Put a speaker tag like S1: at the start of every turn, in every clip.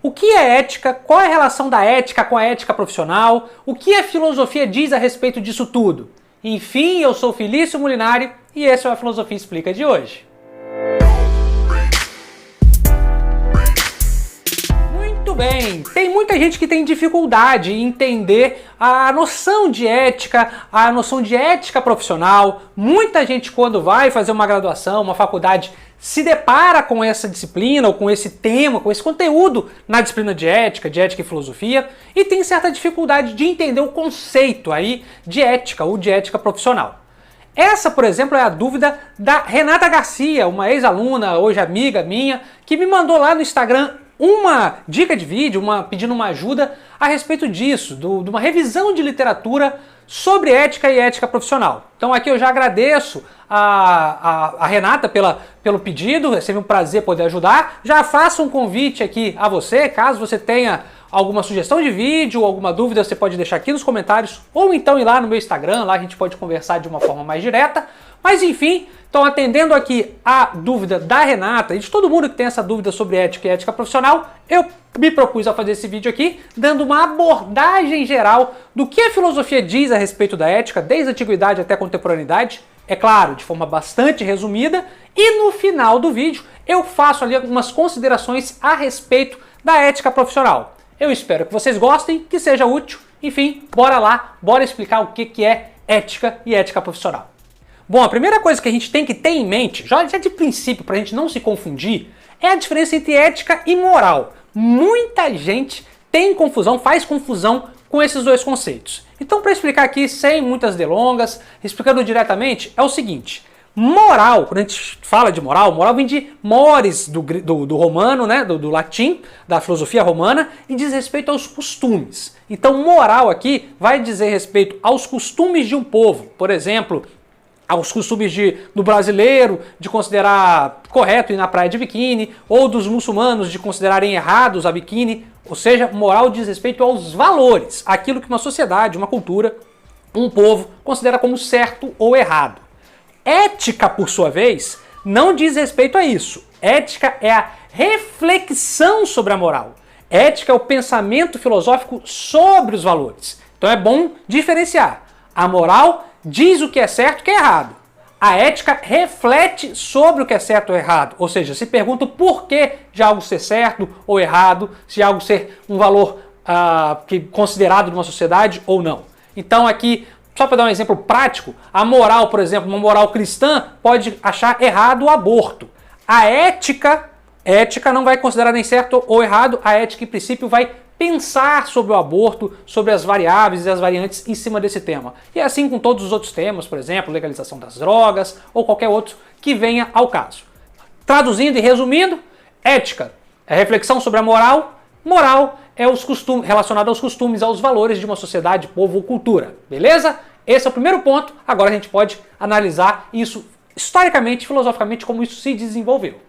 S1: o que é ética, qual é a relação da ética com a ética profissional, o que a filosofia diz a respeito disso tudo. Enfim, eu sou Felício Molinari e esse é o A Filosofia Explica de hoje. Muito bem, tem muita gente que tem dificuldade em entender a noção de ética profissional. Muita gente, quando vai fazer uma graduação, uma faculdade, se depara com essa disciplina ou com esse tema, com esse conteúdo na disciplina de ética e filosofia e tem certa dificuldade de entender o conceito aí de ética ou de ética profissional. Essa, por exemplo, é a dúvida da Renata Garcia, uma ex-aluna, hoje amiga minha, que me mandou lá no Instagram uma dica de vídeo, pedindo uma ajuda a respeito disso, de uma revisão de literatura sobre ética e ética profissional. Então aqui eu já agradeço a Renata pelo pedido, é sempre um prazer poder ajudar. Já faço um convite aqui a você, caso você tenha alguma sugestão de vídeo, alguma dúvida, você pode deixar aqui nos comentários, ou então ir lá no meu Instagram, lá a gente pode conversar de uma forma mais direta. Mas enfim, então atendendo aqui a dúvida da Renata e de todo mundo que tem essa dúvida sobre ética e ética profissional, eu me propus a fazer esse vídeo aqui, dando uma abordagem geral do que a filosofia diz a respeito da ética, desde a antiguidade até a contemporaneidade, é claro, de forma bastante resumida, e no final do vídeo eu faço ali algumas considerações a respeito da ética profissional. Eu espero que vocês gostem, que seja útil, enfim, bora lá, bora explicar o que é ética e ética profissional. Bom, a primeira coisa que a gente tem que ter em mente, já de princípio, para a gente não se confundir, é a diferença entre ética e moral. Muita gente faz confusão com esses dois conceitos. Então, para explicar aqui, sem muitas delongas, explicando diretamente, é o seguinte. Moral, quando a gente fala de moral vem de mores do romano, né, do latim, da filosofia romana, e diz respeito aos costumes. Então, moral aqui vai dizer respeito aos costumes de um povo. Por exemplo, aos costumes do brasileiro de considerar correto ir na praia de biquíni, ou dos muçulmanos de considerarem errados a biquíni. Ou seja, moral diz respeito aos valores, aquilo que uma sociedade, uma cultura, um povo considera como certo ou errado. Ética, por sua vez, não diz respeito a isso. Ética é a reflexão sobre a moral. Ética é o pensamento filosófico sobre os valores. Então é bom diferenciar. A moral diz o que é certo e o que é errado. A ética reflete sobre o que é certo ou errado, ou seja, se pergunta o porquê de algo ser certo ou errado, se algo ser um valor considerado numa sociedade ou não. Então aqui, só para dar um exemplo prático, a moral, por exemplo, uma moral cristã pode achar errado o aborto. A ética não vai considerar nem certo ou errado, a ética em princípio vai pensar sobre o aborto, sobre as variáveis e as variantes em cima desse tema. E assim com todos os outros temas, por exemplo, legalização das drogas ou qualquer outro que venha ao caso. Traduzindo e resumindo, ética é reflexão sobre a moral, moral é os costumes, relacionado aos costumes, aos valores de uma sociedade, povo ou cultura. Beleza? Esse é o primeiro ponto. Agora a gente pode analisar isso historicamente, filosoficamente, como isso se desenvolveu.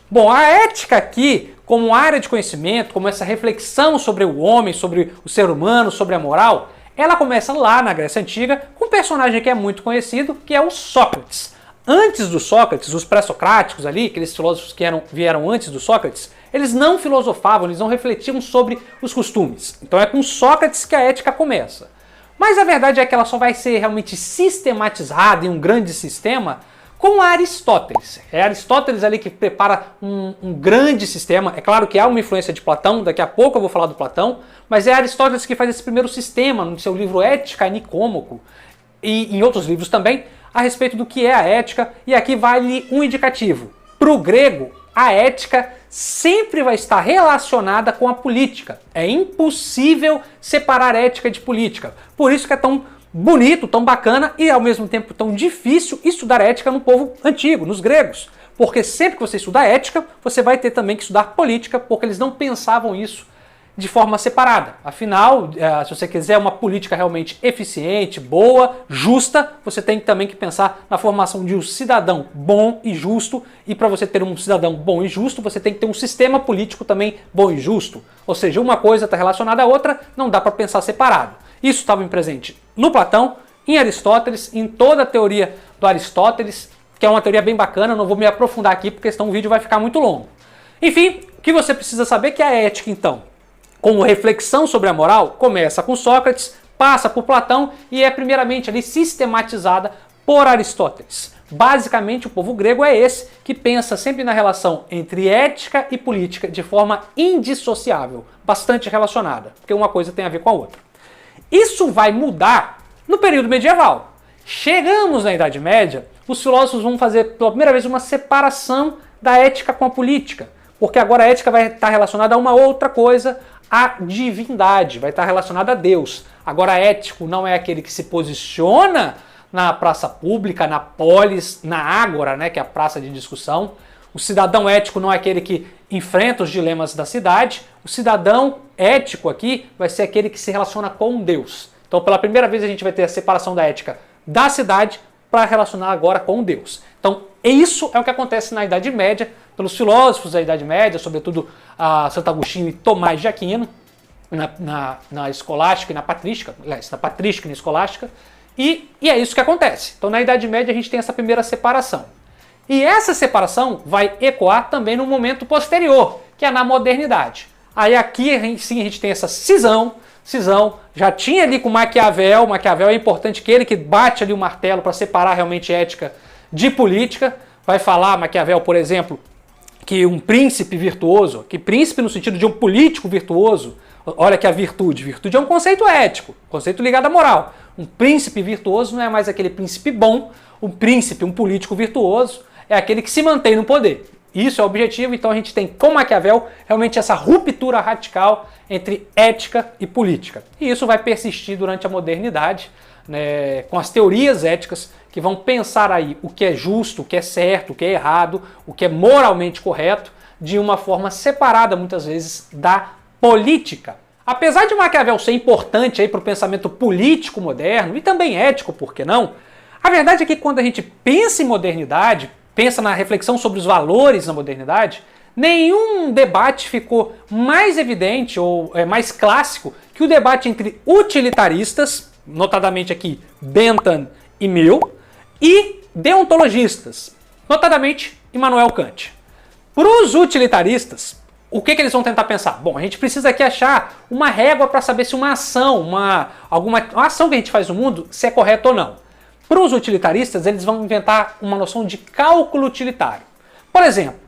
S1: Bom, a ética aqui, como área de conhecimento, como essa reflexão sobre o homem, sobre o ser humano, sobre a moral, ela começa lá na Grécia Antiga com um personagem que é muito conhecido, que é o Sócrates. Antes do Sócrates, os pré-socráticos ali, aqueles filósofos que vieram antes do Sócrates, eles não filosofavam, eles não refletiam sobre os costumes. Então é com Sócrates que a ética começa. Mas a verdade é que ela só vai ser realmente sistematizada em um grande sistema com Aristóteles. É Aristóteles ali que prepara um grande sistema. É claro que há uma influência de Platão, daqui a pouco eu vou falar do Platão, mas é Aristóteles que faz esse primeiro sistema no seu livro Ética Nicômaco e em outros livros também, a respeito do que é a ética, e aqui vale um indicativo. Para o grego, a ética sempre vai estar relacionada com a política. É impossível separar ética de política. Por isso que é tão bonito, tão bacana e ao mesmo tempo tão difícil estudar ética no povo antigo, nos gregos. Porque sempre que você estudar ética, você vai ter também que estudar política, porque eles não pensavam isso de forma separada. Afinal, se você quiser uma política realmente eficiente, boa, justa, você tem também que pensar na formação de um cidadão bom e justo, e para você ter um cidadão bom e justo, você tem que ter um sistema político também bom e justo. Ou seja, uma coisa está relacionada à outra, não dá para pensar separado. Isso estava presente no Platão, em Aristóteles, em toda a teoria do Aristóteles, que é uma teoria bem bacana, não vou me aprofundar aqui porque senão o vídeo vai ficar muito longo. Enfim, que você precisa saber é que a ética, então, como reflexão sobre a moral, começa com Sócrates, passa por Platão e é primeiramente ali sistematizada por Aristóteles. Basicamente, o povo grego é esse que pensa sempre na relação entre ética e política de forma indissociável, bastante relacionada, porque uma coisa tem a ver com a outra. Isso vai mudar no período medieval. Chegamos na Idade Média, os filósofos vão fazer pela primeira vez uma separação da ética com a política, porque agora a ética vai estar relacionada a uma outra coisa, a divindade, vai estar relacionada a Deus. Agora, ético não é aquele que se posiciona na praça pública, na polis, na ágora, né, que é a praça de discussão. O cidadão ético não é aquele que enfrenta os dilemas da cidade. O cidadão ético aqui vai ser aquele que se relaciona com Deus. Então, pela primeira vez, a gente vai ter a separação da ética da cidade para relacionar agora com Deus. Então, isso é o que acontece na Idade Média, pelos filósofos da Idade Média, sobretudo Santo Agostinho e Tomás de Aquino, na escolástica e na patrística, na patrística e na escolástica, e é isso que acontece. Então, na Idade Média, a gente tem essa primeira separação. E essa separação vai ecoar também no momento posterior, que é na modernidade. Aí aqui, sim, a gente tem essa cisão, já tinha ali com Maquiavel é importante que ele que bate ali o martelo para separar realmente ética de política. Vai falar, Maquiavel, por exemplo, que um príncipe virtuoso, que príncipe no sentido de um político virtuoso, olha que a virtude é um conceito ético, conceito ligado à moral. Um príncipe virtuoso não é mais aquele príncipe bom, um político virtuoso é aquele que se mantém no poder. Isso é o objetivo, então a gente tem com Maquiavel realmente essa ruptura radical entre ética e política. E isso vai persistir durante a modernidade, né, com as teorias éticas que vão pensar aí o que é justo, o que é certo, o que é errado, o que é moralmente correto, de uma forma separada muitas vezes da política. Apesar de Maquiavel ser importante para o pensamento político moderno e também ético, por que não? A verdade é que quando a gente pensa em modernidade, pensa na reflexão sobre os valores na modernidade, nenhum debate ficou mais evidente ou mais clássico que o debate entre utilitaristas, notadamente aqui Bentham e Mill, e deontologistas, notadamente Immanuel Kant. Para os utilitaristas, o que eles vão tentar pensar? Bom, a gente precisa aqui achar uma régua para saber se uma ação, uma ação que a gente faz no mundo, se é correta ou não. Para os utilitaristas, eles vão inventar uma noção de cálculo utilitário. Por exemplo,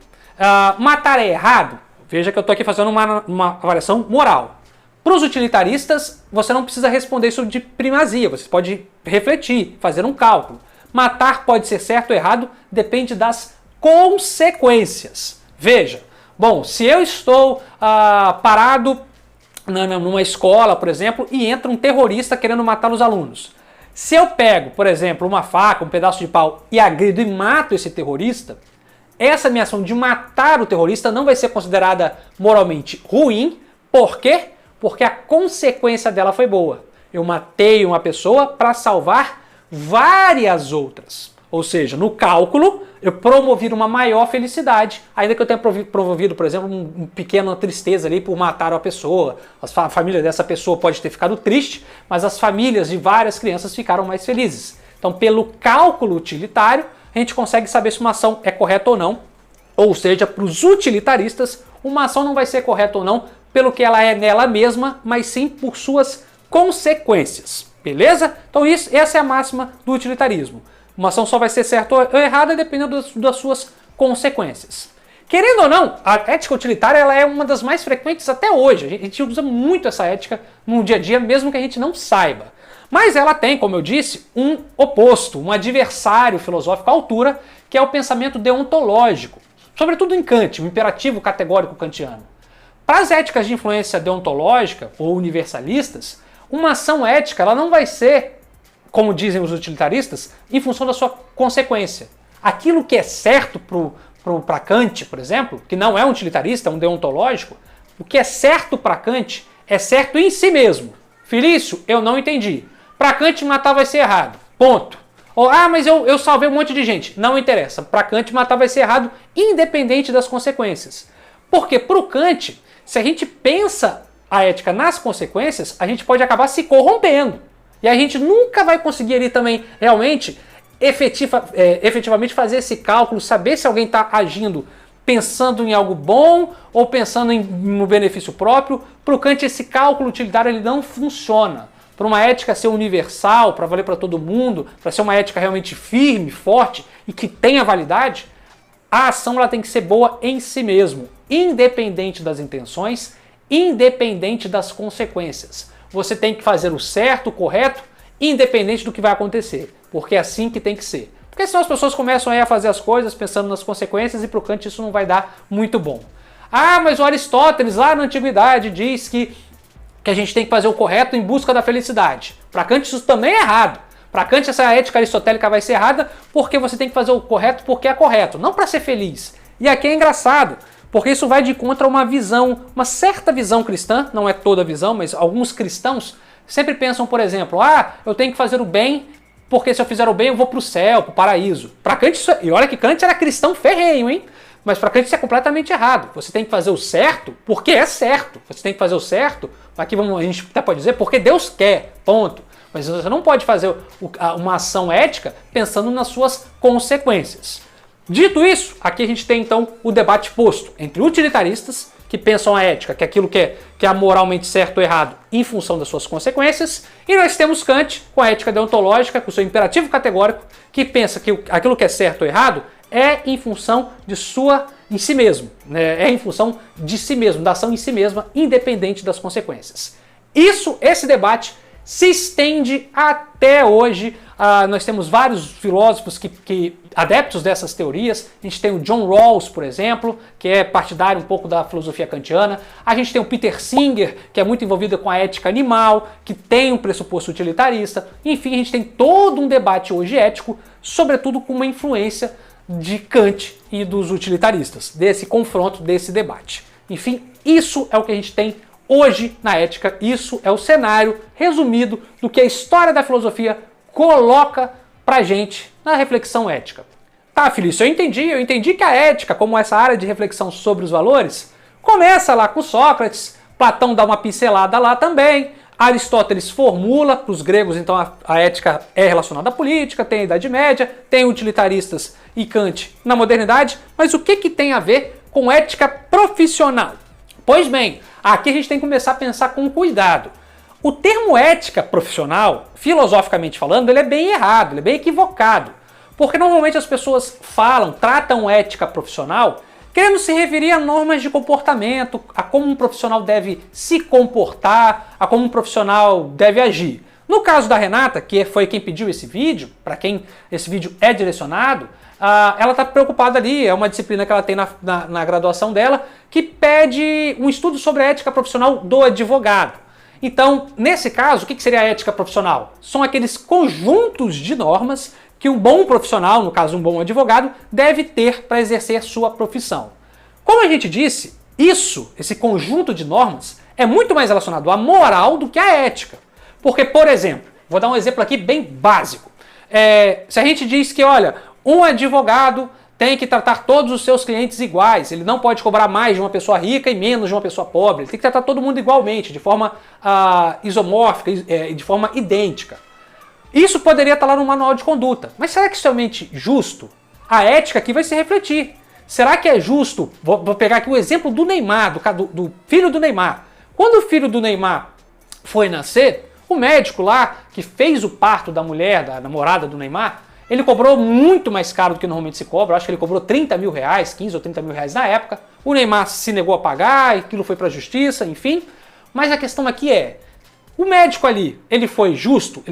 S1: matar é errado? Veja que eu estou aqui fazendo uma avaliação moral. Para os utilitaristas, você não precisa responder isso de primazia, você pode refletir, fazer um cálculo. Matar pode ser certo ou errado, depende das consequências. Veja, bom, se eu estou parado numa escola, por exemplo, e entra um terrorista querendo matar os alunos. Se eu pego, por exemplo, uma faca, um pedaço de pau e agrido e mato esse terrorista, essa minha ação de matar o terrorista não vai ser considerada moralmente ruim. Por quê? Porque a consequência dela foi boa. Eu matei uma pessoa para salvar várias outras. Ou seja, no cálculo, eu promovi uma maior felicidade, ainda que eu tenha promovido, por exemplo, uma pequena tristeza ali por matar uma pessoa. A família dessa pessoa pode ter ficado triste, mas as famílias de várias crianças ficaram mais felizes. Então, pelo cálculo utilitário, a gente consegue saber se uma ação é correta ou não. Ou seja, para os utilitaristas, uma ação não vai ser correta ou não pelo que ela é nela mesma, mas sim por suas consequências. Beleza? Então, essa é a máxima do utilitarismo. Uma ação só vai ser certa ou errada dependendo das suas consequências. Querendo ou não, a ética utilitária ela é uma das mais frequentes até hoje. A gente usa muito essa ética no dia a dia, mesmo que a gente não saiba. Mas ela tem, como eu disse, um oposto, um adversário filosófico à altura, que é o pensamento deontológico. Sobretudo em Kant, o imperativo categórico kantiano. Para as éticas de influência deontológica ou universalistas, uma ação ética ela não vai ser, como dizem os utilitaristas, em função da sua consequência. Aquilo que é certo para Kant, por exemplo, que não é um utilitarista, é um deontológico, o que é certo para Kant é certo em si mesmo. Felício, eu não entendi. Para Kant, matar vai ser errado. Ponto. Ou, mas eu salvei um monte de gente. Não interessa. Para Kant, matar vai ser errado, independente das consequências. Porque para o Kant, se a gente pensa a ética nas consequências, a gente pode acabar se corrompendo. E a gente nunca vai conseguir ali também realmente efetivamente fazer esse cálculo, saber se alguém está agindo pensando em algo bom ou pensando no benefício próprio. Para o Kant, esse cálculo utilitário ele não funciona. Para uma ética ser universal, para valer para todo mundo, para ser uma ética realmente firme, forte e que tenha validade, a ação ela tem que ser boa em si mesmo, independente das intenções, independente das consequências. Você tem que fazer o certo, o correto, independente do que vai acontecer, porque é assim que tem que ser. Porque senão as pessoas começam a fazer as coisas pensando nas consequências e para o Kant isso não vai dar muito bom. Ah, mas o Aristóteles lá na antiguidade diz que a gente tem que fazer o correto em busca da felicidade. Para Kant isso também é errado. Para Kant essa ética aristotélica vai ser errada porque você tem que fazer o correto porque é correto, não para ser feliz. E aqui é engraçado, porque isso vai de contra uma visão, uma certa visão cristã, não é toda a visão, mas alguns cristãos sempre pensam, por exemplo, eu tenho que fazer o bem porque se eu fizer o bem eu vou para o céu, para o paraíso. Para Kant isso, e olha que Kant era cristão ferrenho, hein? Mas para Kant isso é completamente errado. Você tem que fazer o certo porque é certo. Você tem que fazer o certo, aqui a gente até pode dizer, porque Deus quer, ponto. Mas você não pode fazer uma ação ética pensando nas suas consequências. Dito isso, aqui a gente tem então o debate posto entre utilitaristas, que pensam a ética, que é aquilo que é moralmente certo ou errado em função das suas consequências, e nós temos Kant com a ética deontológica, com o seu imperativo categórico, que pensa que aquilo que é certo ou errado é em função em si mesmo, né? É em função de si mesmo, da ação em si mesma, independente das consequências. Esse debate se estende até hoje. Nós temos vários filósofos adeptos dessas teorias. A gente tem o John Rawls, por exemplo, que é partidário um pouco da filosofia kantiana. A gente tem o Peter Singer, que é muito envolvido com a ética animal, que tem um pressuposto utilitarista. Enfim, a gente tem todo um debate hoje ético, sobretudo com uma influência de Kant e dos utilitaristas, desse confronto, desse debate. Enfim, isso é o que a gente tem hoje na ética, isso é o cenário resumido do que a história da filosofia coloca pra gente na reflexão ética. Tá, Felício, eu entendi que a ética, como essa área de reflexão sobre os valores, começa lá com Sócrates, Platão dá uma pincelada lá também, Aristóteles formula para os gregos, então a ética é relacionada à política, tem a Idade Média, tem utilitaristas e Kant na modernidade, mas o que tem a ver com ética profissional? Pois bem, aqui a gente tem que começar a pensar com cuidado. O termo ética profissional, filosoficamente falando, ele é bem errado, ele é bem equivocado, porque normalmente as pessoas tratam ética profissional querendo se referir a normas de comportamento, a como um profissional deve se comportar, a como um profissional deve agir. No caso da Renata, que foi quem pediu esse vídeo, para quem esse vídeo é direcionado, ela está preocupada ali, é uma disciplina que ela tem na graduação dela, que pede um estudo sobre a ética profissional do advogado. Então, nesse caso, o que seria a ética profissional? São aqueles conjuntos de normas que um bom profissional, no caso um bom advogado, deve ter para exercer sua profissão. Como a gente disse, esse conjunto de normas, é muito mais relacionado à moral do que à ética. Porque, por exemplo, vou dar um exemplo aqui bem básico. Se a gente diz que, olha, um advogado tem que tratar todos os seus clientes iguais, ele não pode cobrar mais de uma pessoa rica e menos de uma pessoa pobre, ele tem que tratar todo mundo igualmente, de forma isomórfica, de forma idêntica. Isso poderia estar lá no manual de conduta, mas será que isso é realmente justo? A ética aqui vai se refletir. Será que é justo? Vou pegar aqui o exemplo do Neymar, do filho do Neymar. Quando o filho do Neymar foi nascer, o médico lá que fez o parto da mulher, da namorada do Neymar, ele cobrou muito mais caro do que normalmente se cobra. Eu acho que ele cobrou 30 mil reais, 15 ou 30 mil reais na época. O Neymar se negou a pagar, aquilo foi para a justiça, enfim. Mas a questão aqui o médico ali, ele foi justo?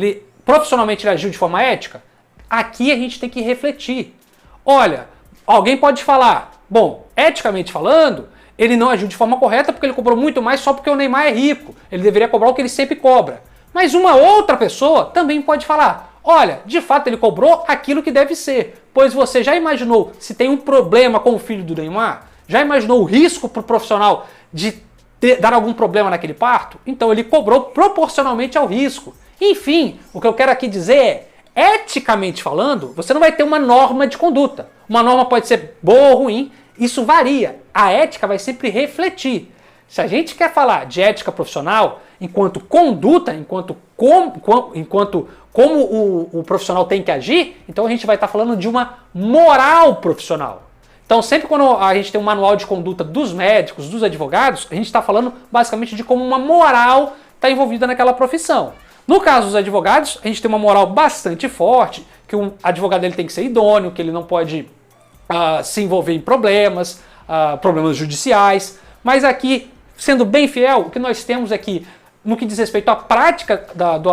S1: Profissionalmente ele agiu de forma ética? Aqui a gente tem que refletir. Olha, alguém pode falar, bom, eticamente falando, ele não agiu de forma correta porque ele cobrou muito mais só porque o Neymar é rico. Ele deveria cobrar o que ele sempre cobra. Mas uma outra pessoa também pode falar, olha, de fato ele cobrou aquilo que deve ser, pois você já imaginou se tem um problema com o filho do Neymar? Já imaginou o risco para o profissional de dar algum problema naquele parto? Então ele cobrou proporcionalmente ao risco. Enfim, o que eu quero aqui dizer eticamente falando, você não vai ter uma norma de conduta. Uma norma pode ser boa ou ruim, isso varia. A ética vai sempre refletir. Se a gente quer falar de ética profissional enquanto conduta, enquanto como o profissional tem que agir, então a gente vai estar falando de uma moral profissional. Então, sempre quando a gente tem um manual de conduta dos médicos, dos advogados, a gente está falando basicamente de como uma moral está envolvida naquela profissão. No caso dos advogados, a gente tem uma moral bastante forte, que o advogado ele tem que ser idôneo, que ele não pode se envolver em problemas judiciais. Mas aqui, sendo bem fiel, o que nós temos é que, no que diz respeito à prática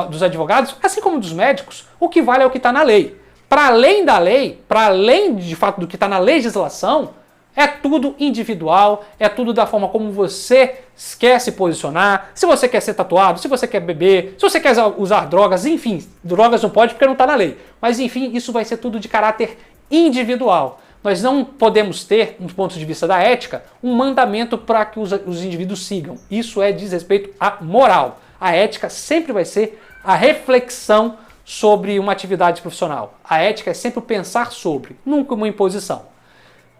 S1: dos advogados, assim como dos médicos, o que vale é o que está na lei. Para além da lei, para além de fato do que está na legislação, é tudo individual, é tudo da forma como você quer se posicionar, se você quer ser tatuado, se você quer beber, se você quer usar drogas, enfim, drogas não pode porque não está na lei. Mas enfim, isso vai ser tudo de caráter individual. Nós não podemos ter, do ponto de vista da ética, um mandamento para que os indivíduos sigam. Isso diz respeito à moral. A ética sempre vai ser a reflexão sobre uma atividade profissional. A ética é sempre o pensar sobre, nunca uma imposição.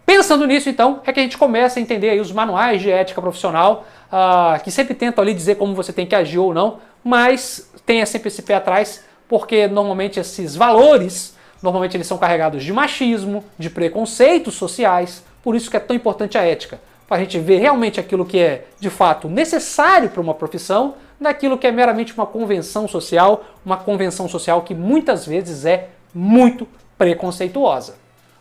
S1: Pensando nisso, então, é que a gente começa a entender aí os manuais de ética profissional, que sempre tentam ali dizer como você tem que agir ou não, mas tenha sempre esse pé atrás, porque normalmente esses valores, normalmente eles são carregados de machismo, de preconceitos sociais, por isso que é tão importante a ética, para a gente ver realmente aquilo que é, de fato, necessário para uma profissão, daquilo que é meramente uma convenção social que muitas vezes é muito preconceituosa.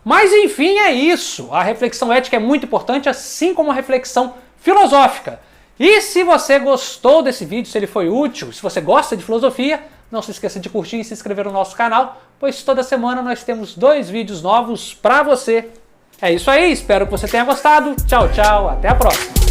S1: Mas enfim, é isso. A reflexão ética é muito importante, assim como a reflexão filosófica. E se você gostou desse vídeo, se ele foi útil, se você gosta de filosofia, não se esqueça de curtir e se inscrever no nosso canal, pois toda semana nós temos 2 vídeos novos para você. É isso aí, espero que você tenha gostado. Tchau, tchau, até a próxima.